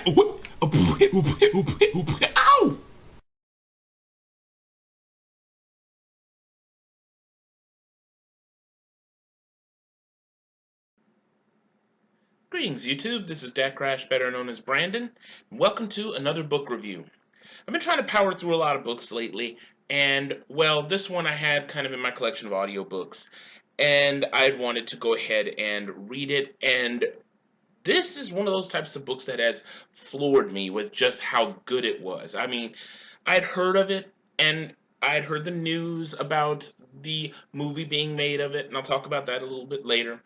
Ow! Greetings, YouTube. This is DecKrash, better known as Brandon. Welcome to another book review. I've been trying to power through a lot of books lately, and, well, this one I had kind of in my collection of audiobooks, and I wanted to go ahead and read it, and this is one of those types of books that has floored me with just how good it was. I mean, I'd heard of it, and I'd heard the news about the movie being made of it, and I'll talk about that a little bit later.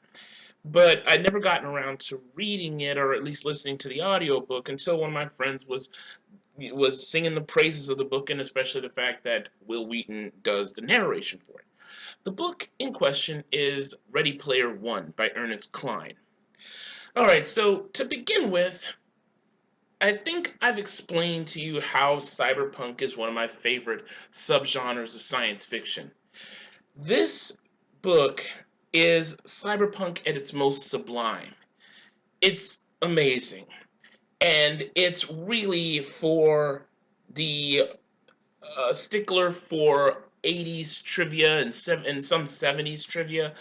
But I'd never gotten around to reading it, or at least listening to the audiobook, until one of my friends was singing the praises of the book, and especially the fact that Wil Wheaton does the narration for it. The book in question is Ready Player One by Ernest Cline. Alright, so to begin with, I think I've explained to you how cyberpunk is one of my favorite subgenres of science fiction. This book is cyberpunk at its most sublime. It's amazing. And it's really for the stickler for 80s trivia and some 70s trivia.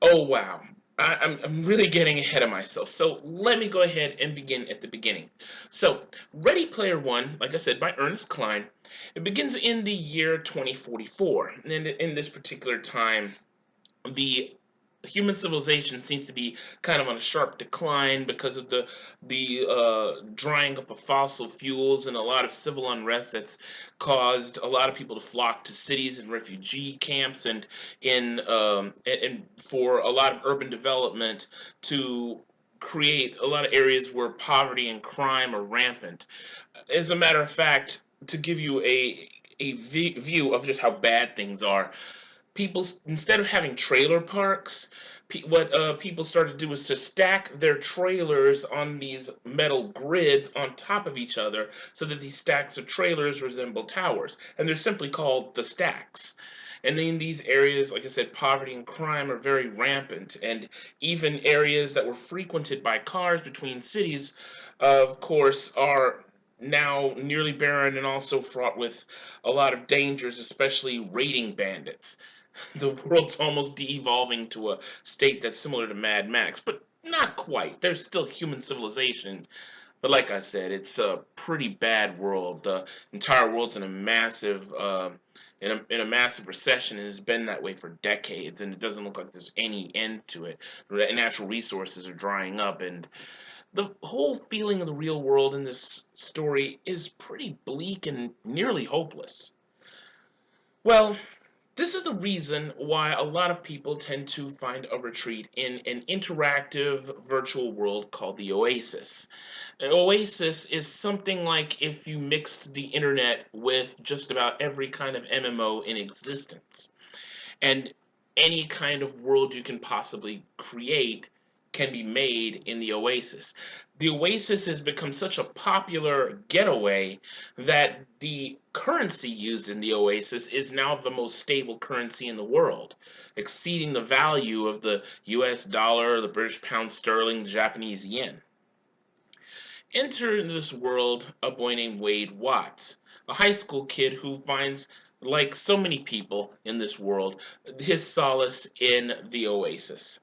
Oh, wow. I'm really getting ahead of myself. So let me go ahead and begin at the beginning. So, Ready Player One, like I said, by Ernest Cline, it begins in the year 2044. And in this particular time, the human civilization seems to be kind of on a sharp decline because of the drying up of fossil fuels and a lot of civil unrest that's caused a lot of people to flock to cities and refugee camps and for a lot of urban development to create a lot of areas where poverty and crime are rampant. As a matter of fact, to give you a view of just how bad things are, people, instead of having trailer parks, what people started to do was to stack their trailers on these metal grids on top of each other so that these stacks of trailers resemble towers, and they're simply called the stacks. And in these areas, like I said, poverty and crime are very rampant, and even areas that were frequented by cars between cities, of course, are now nearly barren and also fraught with a lot of dangers, especially raiding bandits. The world's almost de-evolving to a state that's similar to Mad Max, but not quite. There's still human civilization, but like I said, it's a pretty bad world. The entire world's in a massive recession, and has been that way for decades, and it doesn't look like there's any end to it. Natural resources are drying up, and the whole feeling of the real world in this story is pretty bleak and nearly hopeless. Well, this is the reason why a lot of people tend to find a retreat in an interactive virtual world called the Oasis. An Oasis is something like if you mixed the internet with just about every kind of MMO in existence. And any kind of world you can possibly create can be made in the Oasis. The Oasis has become such a popular getaway that the currency used in the Oasis is now the most stable currency in the world, exceeding the value of the US dollar, the British pound sterling, the Japanese yen. Enter in this world a boy named Wade Watts, a high school kid who finds, like so many people in this world, his solace in the Oasis.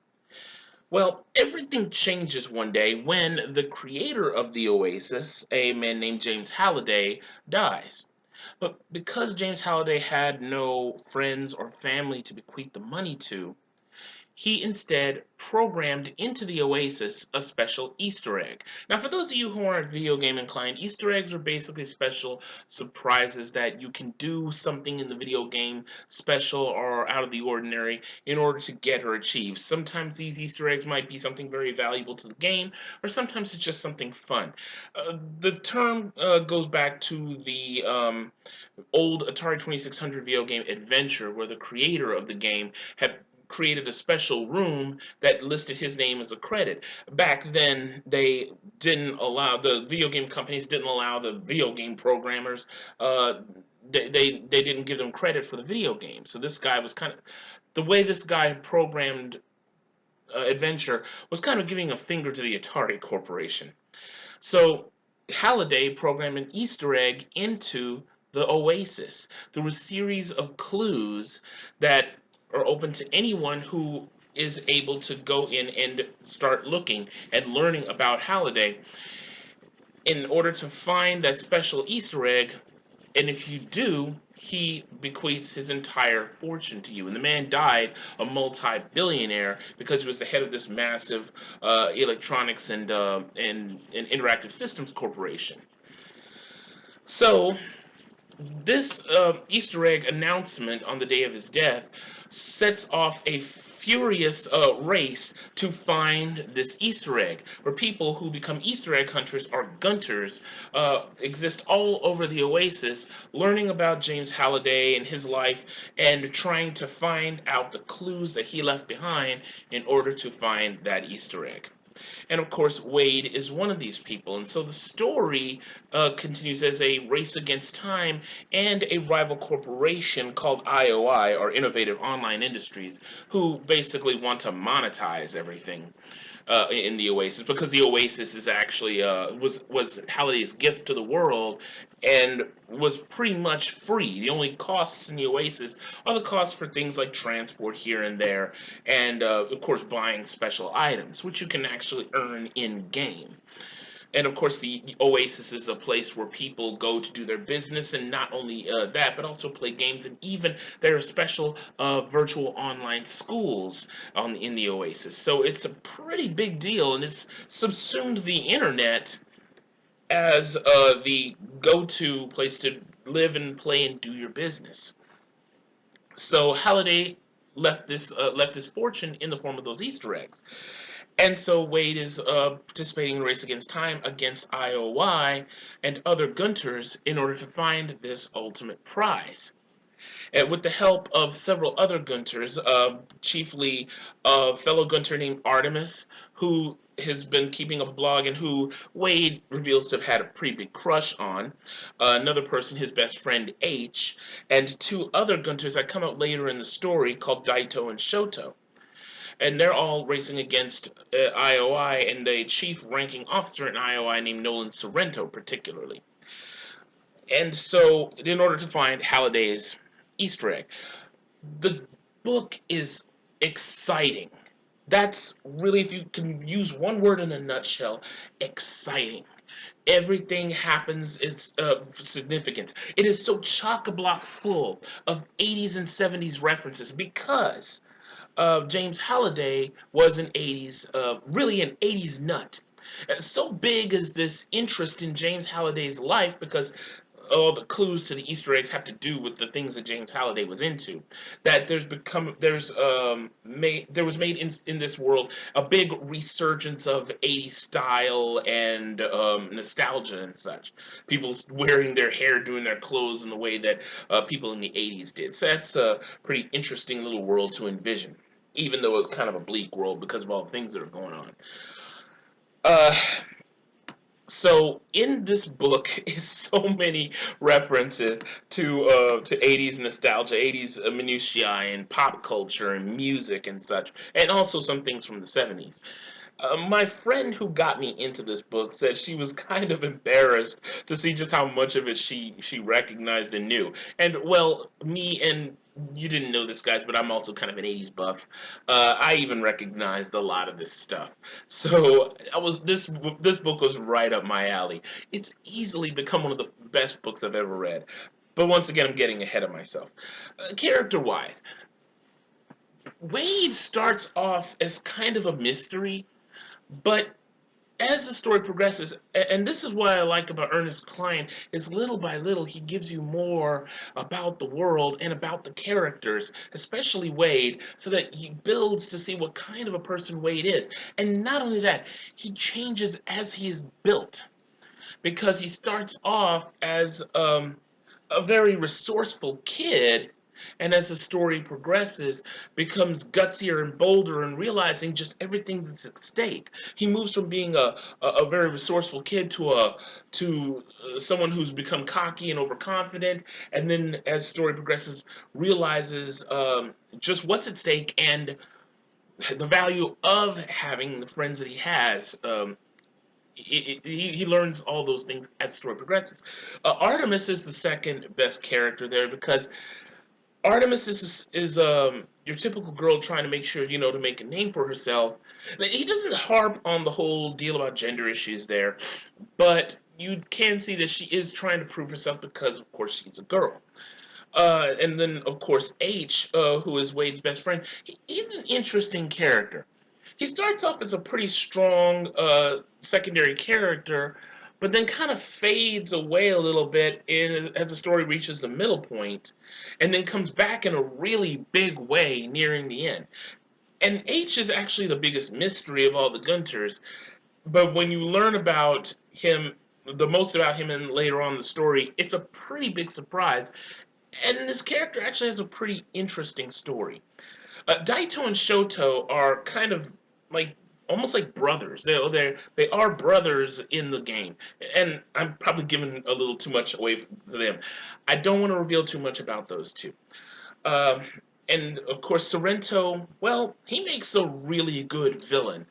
Well, everything changes one day when the creator of the Oasis, a man named James Halliday, dies. But because James Halliday had no friends or family to bequeath the money to, he instead programmed into the Oasis a special Easter egg. Now, for those of you who aren't video game inclined, Easter eggs are basically special surprises that you can do something in the video game special or out of the ordinary in order to get or achieve. Sometimes these Easter eggs might be something very valuable to the game, or sometimes it's just something fun. The term goes back to the old Atari 2600 video game Adventure, where the creator of the game had created a special room that listed his name as a credit. Back then, they didn't allow, the video game companies didn't allow the video game programmers, they didn't give them credit for the video game. So this guy was kind of, the way this guy programmed adventure was kind of giving a finger to the Atari Corporation. So Halliday programmed an Easter egg into the Oasis through a series of clues that are open to anyone who is able to go in and start looking and learning about Halliday in order to find that special Easter egg. And if you do, he bequeaths his entire fortune to you. And the man died a multi-billionaire because he was the head of this massive electronics and interactive systems corporation. So this Easter egg announcement on the day of his death sets off a furious race to find this Easter egg, where people who become Easter egg hunters or gunters exist all over the Oasis, learning about James Halliday and his life and trying to find out the clues that he left behind in order to find that Easter egg. And of course, Wade is one of these people. And so the story continues as a race against time and a rival corporation called IOI, or Innovative Online Industries, who basically want to monetize everything in the Oasis, because the Oasis is actually was Halliday's gift to the world and was pretty much free. The only costs in the Oasis are the costs for things like transport here and there, and of course buying special items, which you can actually earn in game. And of course, the Oasis is a place where people go to do their business, and not only that, but also play games. And even there are special virtual online schools in the Oasis. So it's a pretty big deal, and it's subsumed the internet as the go-to place to live and play and do your business. So Halliday left his fortune in the form of those Easter eggs. And so Wade is participating in a race against time against IOI and other Gunters in order to find this ultimate prize. And with the help of several other Gunters, chiefly a fellow Gunter named Artemis, who has been keeping up a blog and who Wade reveals to have had a pretty big crush on, another person, his best friend H, and two other Gunters that come out later in the story called Daito and Shoto. And they're all racing against IOI and a chief ranking officer in IOI named Nolan Sorrento particularly. And so, in order to find Halliday's Easter egg, the book is exciting. That's really, if you can use one word in a nutshell, exciting. Everything happens, it's significant. It is so chock-a-block full of 80s and 70s references because James Halliday was really an 80s nut. And so big is this interest in James Halliday's life because all the clues to the Easter eggs have to do with the things that James Halliday was into, that there was made in this world a big resurgence of 80s style and nostalgia and such. People wearing their hair, doing their clothes in the way that people in the 80s did. So that's a pretty interesting little world to envision, even though it's kind of a bleak world because of all the things that are going on. So in this book is so many references to 80s nostalgia, 80s minutiae and pop culture and music and such, and also some things from the 70s. My friend who got me into this book said she was kind of embarrassed to see just how much of it she recognized and knew. And, well, me and you didn't know this, guys, but I'm also kind of an 80s buff. I even recognized a lot of this stuff. So this book was right up my alley. It's easily become one of the best books I've ever read. But once again, I'm getting ahead of myself. Character-wise, Wade starts off as kind of a mystery, but as the story progresses, and this is what I like about Ernest Cline, is little by little he gives you more about the world and about the characters, especially Wade, so that he builds to see what kind of a person Wade is. And not only that, he changes as he is built, because he starts off as a very resourceful kid, and as the story progresses, becomes gutsier and bolder and realizing just everything that's at stake. He moves from being a very resourceful kid to someone who's become cocky and overconfident, and then as story progresses, realizes just what's at stake and the value of having the friends that he has. He learns all those things as the story progresses. Artemis is the second best character there because Artemis is your typical girl trying to make sure, to make a name for herself. He doesn't harp on the whole deal about gender issues there, but you can see that she is trying to prove herself because, of course, she's a girl. And then, of course, H, who is Wade's best friend, he's an interesting character. He starts off as a pretty strong secondary character, but then kind of fades away a little bit as the story reaches the middle point, and then comes back in a really big way nearing the end. And H is actually the biggest mystery of all the Gunters, but when you learn about him, the most about him and later on in the story, it's a pretty big surprise. And this character actually has a pretty interesting story. Daito and Shoto are kind of like almost like brothers. They are brothers in the game, and I'm probably giving a little too much away to them. I don't want to reveal too much about those two. Um, and of course, Sorrento. Well, he makes a really good villain.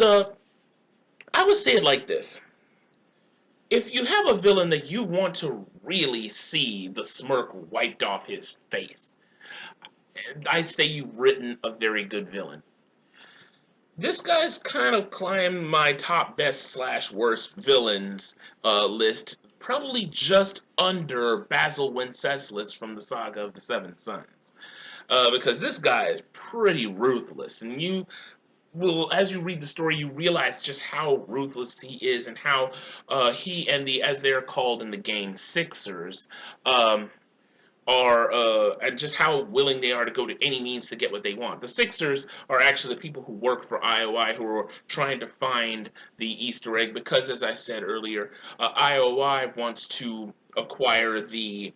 I would say it like this: if you have a villain that you want to really see the smirk wiped off his face, I'd say you've written a very good villain. This guy's kind of climbed my top best slash worst villains list, probably just under Basil Wenceslas from the Saga of the Seven Sons. Because this guy is pretty ruthless, and as you read the story, you realize just how ruthless he is, and how he and as they're called in the game, Sixers, and just how willing they are to go to any means to get what they want. The Sixers are actually the people who work for IOI, who are trying to find the Easter egg, because, as I said earlier, IOI wants to acquire the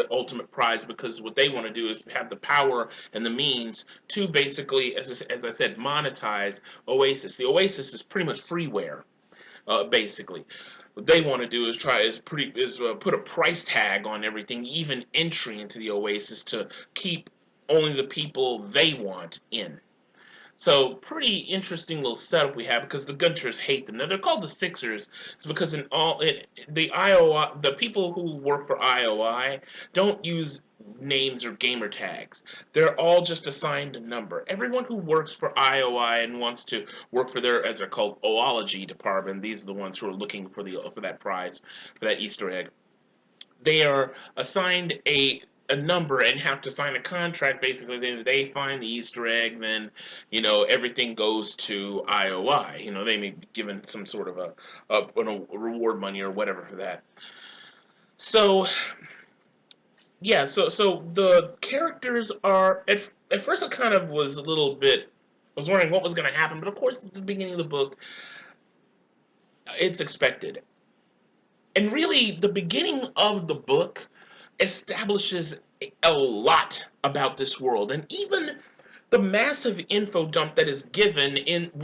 ultimate prize, because what they want to do is have the power and the means to basically, as I said, monetize Oasis. The Oasis is pretty much freeware, basically. What they want to do is put a price tag on everything, even entry into the Oasis, to keep only the people they want in. So, pretty interesting little setup we have, because the Gunters hate them. Now, they're called the Sixers because the people who work for IOI don't use names or gamer tags. They're all just assigned a number. Everyone who works for IOI and wants to work for their, as they're called, Oology department, these are the ones who are looking for that prize, for that Easter egg. They are assigned a number and have to sign a contract. Basically, if they find the Easter egg, then everything goes to IOI. They may be given some sort of a reward money or whatever for that. So yeah, so the characters are at first I kind of was a little bit, I was wondering what was going to happen, but of course at the beginning of the book it's expected. And really, the beginning of the book establishes a lot about this world, and even the massive info dump that is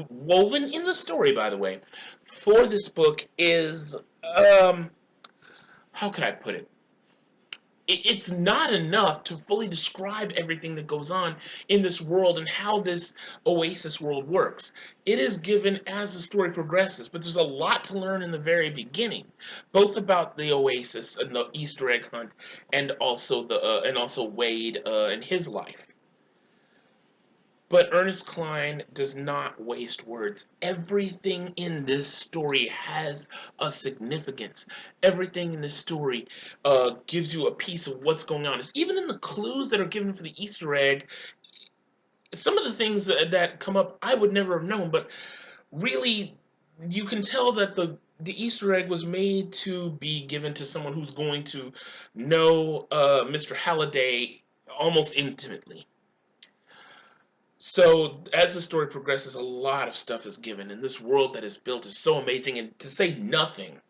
woven in the story, by the way, for this book is, how can I put it? It's not enough to fully describe everything that goes on in this world and how this Oasis world works. It is given as the story progresses, but there's a lot to learn in the very beginning, both about the Oasis and the Easter egg hunt, and also Wade and his life. But Ernest Cline does not waste words. Everything in this story has a significance. Everything in this story gives you a piece of what's going on. Even in the clues that are given for the Easter egg, some of the things that come up I would never have known, but really you can tell that the Easter egg was made to be given to someone who's going to know Mr. Halliday almost intimately. So, as the story progresses, a lot of stuff is given, and this world that is built is so amazing, and to say nothing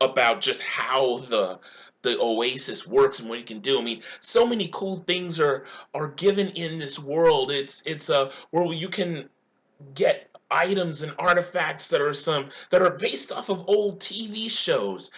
about just how the Oasis works and what it can do. I mean, so many cool things are given in this world. It's a world where you can get items and artifacts that are based off of old TV shows.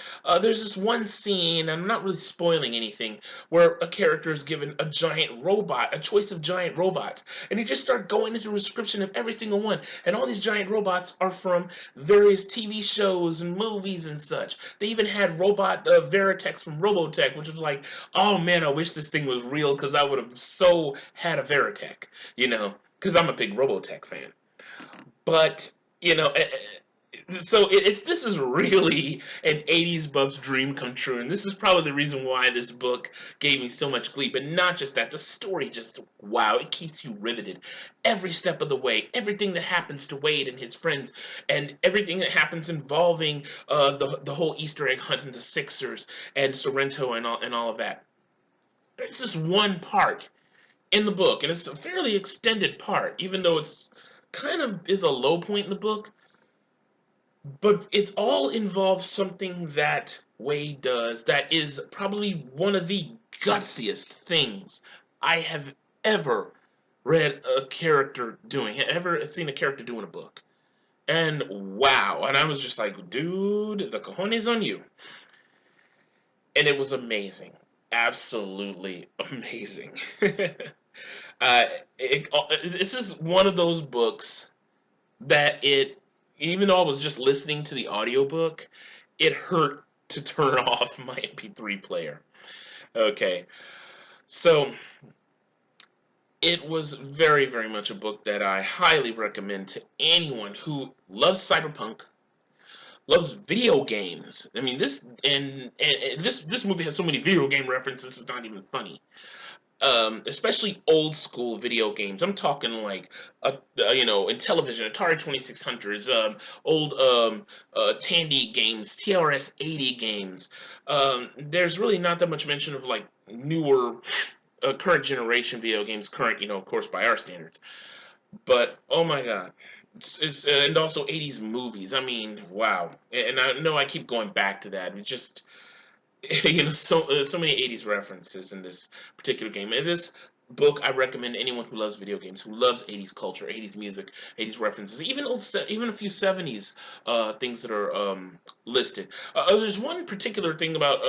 There's this one scene, and I'm not really spoiling anything, where a character is given a giant robot, a choice of giant robots, and he just started going into a description of every single one, and all these giant robots are from various TV shows and movies and such. They even had robot Veritex from Robotech, which was like, oh man, I wish this thing was real, because I would have so had a Veritech, because I'm a big Robotech fan. But, so this is really an 80s buff's dream come true, and this is probably the reason why this book gave me so much glee. But not just that, the story just, wow, it keeps you riveted every step of the way. Everything that happens to Wade and his friends, and everything that happens involving the whole Easter egg hunt and the Sixers and Sorrento and all of that. It's just one part in the book, and it's a fairly extended part, even though it's kind of is a low point in the book. But it all involves something that Wade does that is probably one of the gutsiest things I have ever read a character doing, ever seen a character do in a book. And wow, and I was just like, dude, the cojones on you. And it was amazing. Absolutely amazing. This is one of those books that even though I was just listening to the audiobook, it hurt to turn off my MP3 player. Okay, so it was very, very much a book that I highly recommend to anyone who loves cyberpunk, loves video games. I mean, this movie has so many video game references, it's not even funny. Especially old school video games. I'm talking like, in television, Atari 2600s, old Tandy games, TRS-80 games. There's really not that much mention of like newer, current generation video games, current, of course, by our standards. But oh my God. It's and also 80s movies. I mean, wow. And I know I keep going back to that. It's just, so many 80s references in this particular game. And this book, I recommend anyone who loves video games, who loves 80s culture, 80s music, 80s references, even a few 70s things that are listed. There's one particular thing about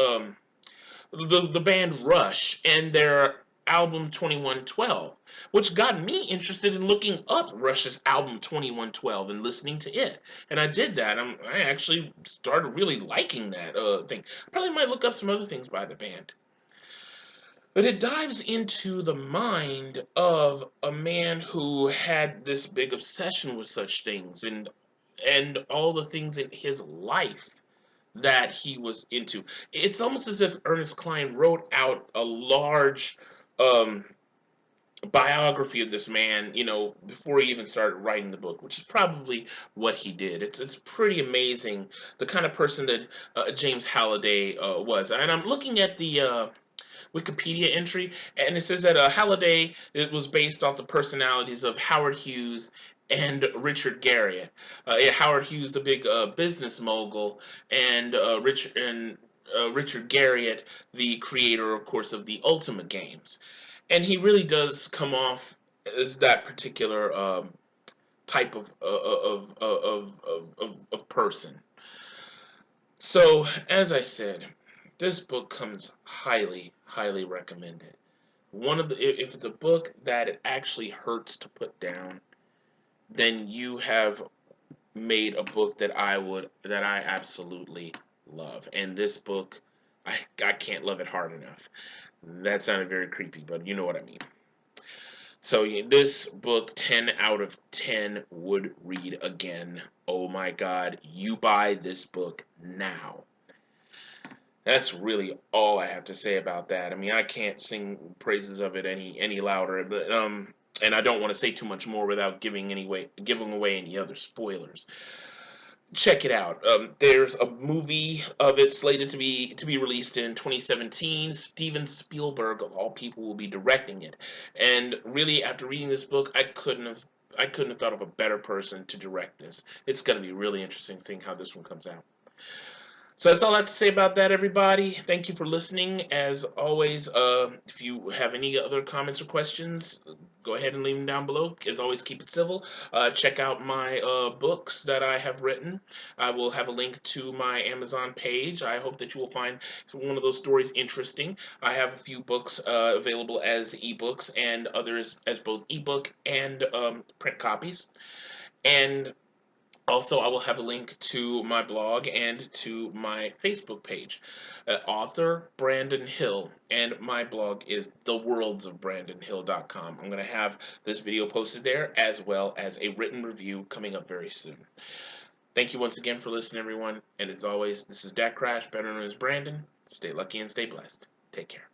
the band Rush and their album 2112, which got me interested in looking up Rush's album 2112 and listening to it. And I did that. I actually started really liking that thing. I probably might look up some other things by the band. But it dives into the mind of a man who had this big obsession with such things and all the things in his life that he was into. It's almost as if Ernest Cline wrote out a large biography of this man, before he even started writing the book, which is probably what he did. It's pretty amazing the kind of person that James Halliday was. And I'm looking at the Wikipedia entry, and it says that Halliday, it was based off the personalities of Howard Hughes and Richard Garriott. Howard Hughes, the big business mogul, and Richard Garriott, the creator, of course, of the Ultima games. And he really does come off as that particular type of person. So, as I said, this book comes highly, highly recommended. If it's a book that it actually hurts to put down, then you have made a book that I absolutely love. And this book, I can't love it hard enough. That sounded very creepy, but you know what I mean. So this book, 10 out of 10 would read again. Oh my God, you buy this book now. That's really all I have to say about that. I mean, I can't sing praises of it any louder, but and I don't want to say too much more without giving away any other spoilers. Check it out. There's a movie of it slated to be released in 2017. Steven Spielberg, of all people, will be directing it. And really, after reading this book, I couldn't have thought of a better person to direct this. It's going to be really interesting seeing how this one comes out. So that's all I have to say about that, everybody. Thank you for listening. As always, if you have any other comments or questions, go ahead and leave them down below. As always, keep it civil. Check out my books that I have written. I will have a link to my Amazon page. I hope that you will find one of those stories interesting. I have a few books available as ebooks and others as both ebook and print copies. And also, I will have a link to my blog and to my Facebook page, author Brandon Hill, and my blog is theworldsofbrandonhill.com. I'm going to have this video posted there, as well as a written review coming up very soon. Thank you once again for listening, everyone, and as always, this is DecKrash, better known as Brandon. Stay lucky and stay blessed. Take care.